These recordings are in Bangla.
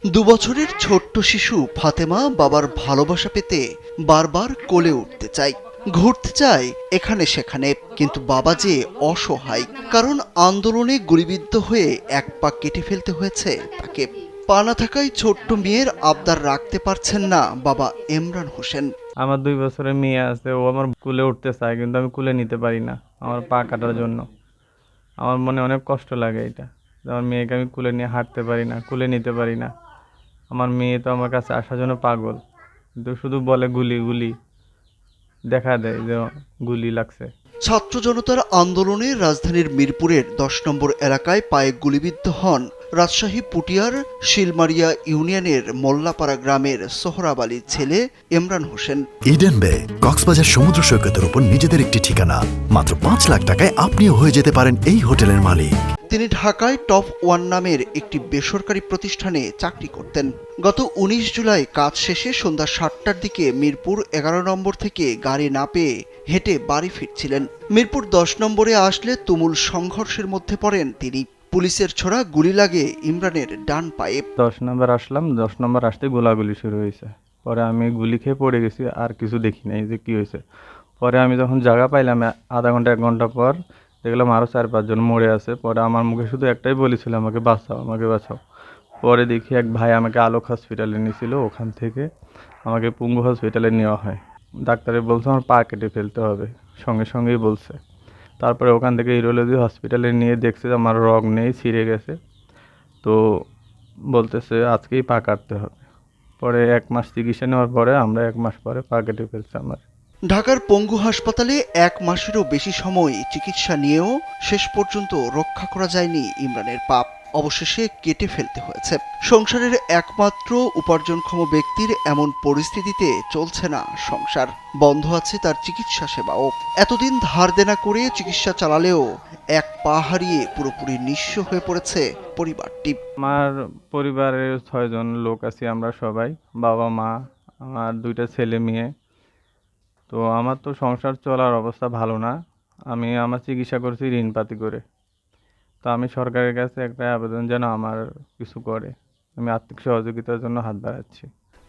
২ বছরের ছোট্ট শিশু ফাতেমা বাবার ভালোবাসা পেতে বারবার কোলে উঠতে চায়, ঘুরতে চায় এখানে সেখানে, কিন্তু বাবা যে অসহায়, কারণ আন্দোলনে গুলিবিদ্ধ হয়ে এক পা কেটে ফেলতে হয়েছে তাকে। পা না থাকায় ছোট্ট মেয়ের আবদার রাখতে পারছেন না বাবা এমরান হোসেন। আমার 2 বছরের মেয়ে আছে, ও আমার কুলে উঠতে চায়, কিন্তু আমি কুলে নিতে পারি না আমার পা কাটার জন্য। আমার মনে অনেক কষ্ট লাগে এটা, যে আমার মেয়েকে আমি কুলে নিয়ে হাঁটতে পারি না, কুলে নিতে পারি না। আমার মেয়ে তো আমার কাছে আসার জন্য পাগল, কিন্তু শুধু বলে গুলি গুলি, দেখা দেয় যে গুলি লাগছে। ছাত্র জনতার আন্দোলনে রাজধানীর মিরপুরের 10 নম্বর এলাকায় পায়ে গুলিবিদ্ধ হন রাজশাহী পুটিয়ার শিলমারিয়া ইউনিয়নের মোল্লাপাড়া গ্রামের সোহরাব আলীর ছেলে এমরান হোসেন। ইডেন বে কক্সবাজার সমুদ্র সৈকতের উপর নিজেদের একটি ঠিকানা। মাত্র 5 লাখ টাকায় আপনিও হয়ে যেতে পারেন এই হোটেলের মালিক। তিনি ঢাকায় টপ ওয়ান নামের একটি বেসরকারি প্রতিষ্ঠানে চাকরি করতেন। গত 19 জুলাই কাজ শেষে সন্ধ্যা 7টার দিকে মিরপুর 11 নম্বর থেকে গাড়ি না পেয়ে হেঁটে বাড়ি ফিরছিলেন। মিরপুর 10 নম্বরে আসলে তুমুল সংঘর্ষের মধ্যে পড়েন তিনি। পুলিশের ছোড়া গুলি লাগে ইমরানের ডান পায়ে। 10 নম্বর আসলাম, 10 নম্বর আসতে গোলাগুলি শুরু হয়েছে। পরে আমি গুলি খেয়ে পড়ে গেছি, আর কিছু দেখি নাই যে কি হয়েছে। পরে আমি যখন জায়গা পাইলাম, আধা ঘন্টা 1 ঘন্টা পর দেখলাম আরও 4-5 জন মরে আছে। পরে আমার মুখে শুধু একটাই বলেছিল, আমাকে বাঁচাও, আমাকে বাঁচাও। পরে দেখি এক ভাই আমাকে আলোক হসপিটালে নিয়েছিল, ওখান থেকে আমাকে পুঙ্গু হসপিটালে নেওয়া হয়। ডাক্তারে বলছে আমার পা কেটে ফেলতে হবে, সঙ্গে সঙ্গেই বলছে। তারপরে ওখান থেকে ইউরোলজি হসপিটালে নিয়ে দেখছে যে আমার রগ নেই, ছিঁড়ে গেছে। তো বলতেছে আজকেই পা কাটতে হবে। পরে 1 মাস চিকিৎসা নেওয়ার পরে আমরা 1 মাস পরে পা কেটে ফেলছে আমার। ঢাকার পঙ্গু হাসপাতালে 1 মাসেরও বেশি সময় চিকিৎসা নিয়েও শেষ পর্যন্ত রক্ষা করা যায়নি ইমরানের পা। অবশেষে কেটে ফেলতে হয়েছে। সংসারের একমাত্র উপার্জনক্ষম ব্যক্তির এমন পরিস্থিতিতে চলছে না সংসার, বন্ধ আছে তার চিকিৎসা সেবাও। এতদিন ধার দেনা করে চিকিৎসা চালালেও এক পা হারিয়ে পুরোপুরি নিঃস্ব হয়ে পড়েছে পরিবারটি। আমার পরিবারের 6 জন লোক আছি আমরা সবাই, বাবা মা, আমার 2টা ছেলে মেয়ে। তো আমার তো সংসার চলার অবস্থা ভালো না। আমি আমার চিকিৎসা করছি ঋণপাতি করে। তো আমি সরকারের কাছে একটা আবেদন যেন আমার কিছু করে, আমি আর্থিক সহযোগিতার জন্য হাত বাড়াচ্ছি।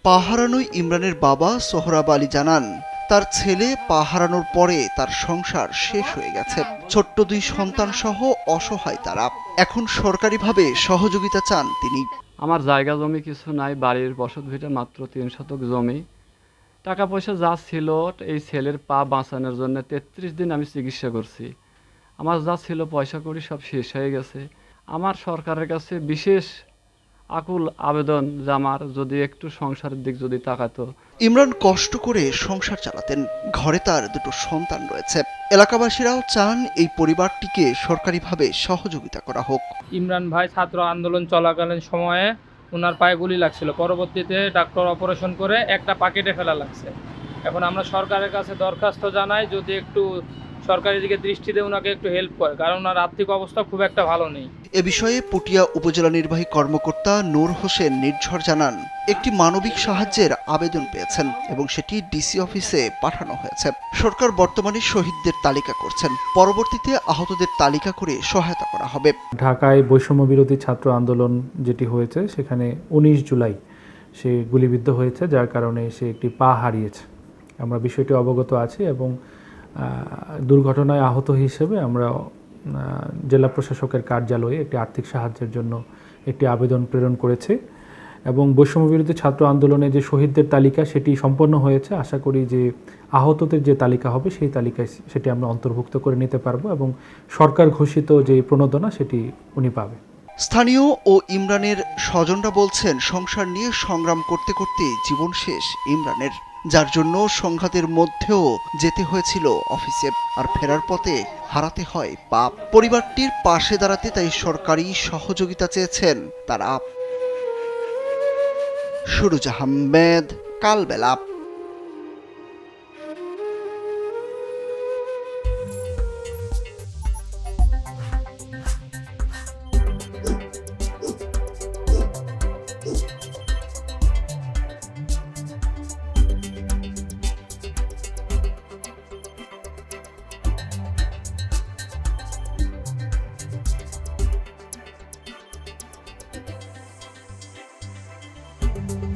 পা হারানো ইমরানের বাবা সোহরাব আলী জানান, তার ছেলে পা হারানোর পরে তার সংসার শেষ হয়ে গেছে। ছোট্ট 2 সন্তান সহ অসহায় তারা। এখন সরকারিভাবে সহযোগিতা চান তিনি। আমার জায়গা জমি কিছু নাই, বাড়ির বসত ভিটা মাত্র 3 শতক জমি। টাকা পয়সা যা ছিল, এই ছেলের পা বাঁচানোর জন্য 33 দিন আমি চিকিৎসা করছি। আমার যা ছিল পয়সা কড়ি সব শেষ হয়ে গেছে। আমার সরকারের কাছে বিশেষ আকুল আবেদন যে আমার যদি একটু সংসারের দিক যদি তাকাতো। ইমরান কষ্ট করে সংসার চালাতেন, ঘরে তার 2 সন্তান রয়েছে। এলাকাবাসীরাও চান এই পরিবারটিকে সরকারিভাবে সহযোগিতা করা হোক। ইমরান ভাই ছাত্র আন্দোলন চলাকালীন সময়ে ওনার পায়ে গুলি লাগছিল, পরবর্তীতে ডাক্তার অপারেশন করে একটা পা কেটে ফেলা লাগছে। এখন আমরা সরকারের কাছে দরখাস্ত জানাই যদি একটু সরকারি দিকে দৃষ্টি দিয়ে ওনাকে একটু হেল্প করে, কারণ ওনার আর্থিক অবস্থা খুব একটা ভালো নেই। এ বিষয়ে পুটিয়া উপজেলা নির্বাহী কর্মকর্তা নূর হোসেন নির্ঝর জানান, একটি মানবিক সাহায্যের আবেদন পেয়েছেন এবং সেটি ডিসি অফিসে পাঠানো হয়েছে। সরকার বর্তমানে শহীদদের তালিকা করছেন, পরবর্তীতে আহতদের তালিকা করে সহায়তা করা হবে। ঢাকায় বৈষম্য বিরোধী ছাত্র আন্দোলন যেটি হয়েছে, সেখানে 19 জুলাই সে গুলিবিদ্ধ হয়েছে, যার কারণে সে একটি পা হারিয়েছে। আমরা বিষয়টি অবগত আছি এবং দুর্ঘটনায় আহত হিসেবে আমরা জেলা প্রশাসকের কার্যালয়ে একটি আর্থিক সাহায্যের জন্য একটি আবেদন প্রেরণ করেছি এবং বৈষম্য বিরোধী ছাত্র আন্দোলনে যে শহীদদের তালিকা সেটি সম্পন্ন হয়েছে। আশা করি যে আহতদের যে তালিকা হবে সেই তালিকায় সেটি আমরা অন্তর্ভুক্ত করে নিতে পারবো এবং সরকার ঘোষিত যে প্রণোদনা সেটি উনি পাবে। স্থানীয় ও ইমরানের স্বজনরা বলছেন, সংসার নিয়ে সংগ্রাম করতে করতে জীবন শেষ ইমরানের, যার জন্য সংঘাতের মধ্যেও যেতে হয়েছিল অফিসে, আর ফেরার পথে হারাতে হয় পা। পরিবারটির পাশে দাঁড়াতে তাই সরকারি সহযোগিতা চেয়েছেন তারা। সুরুজ আহমেদ, কালবেলা। নিউজ।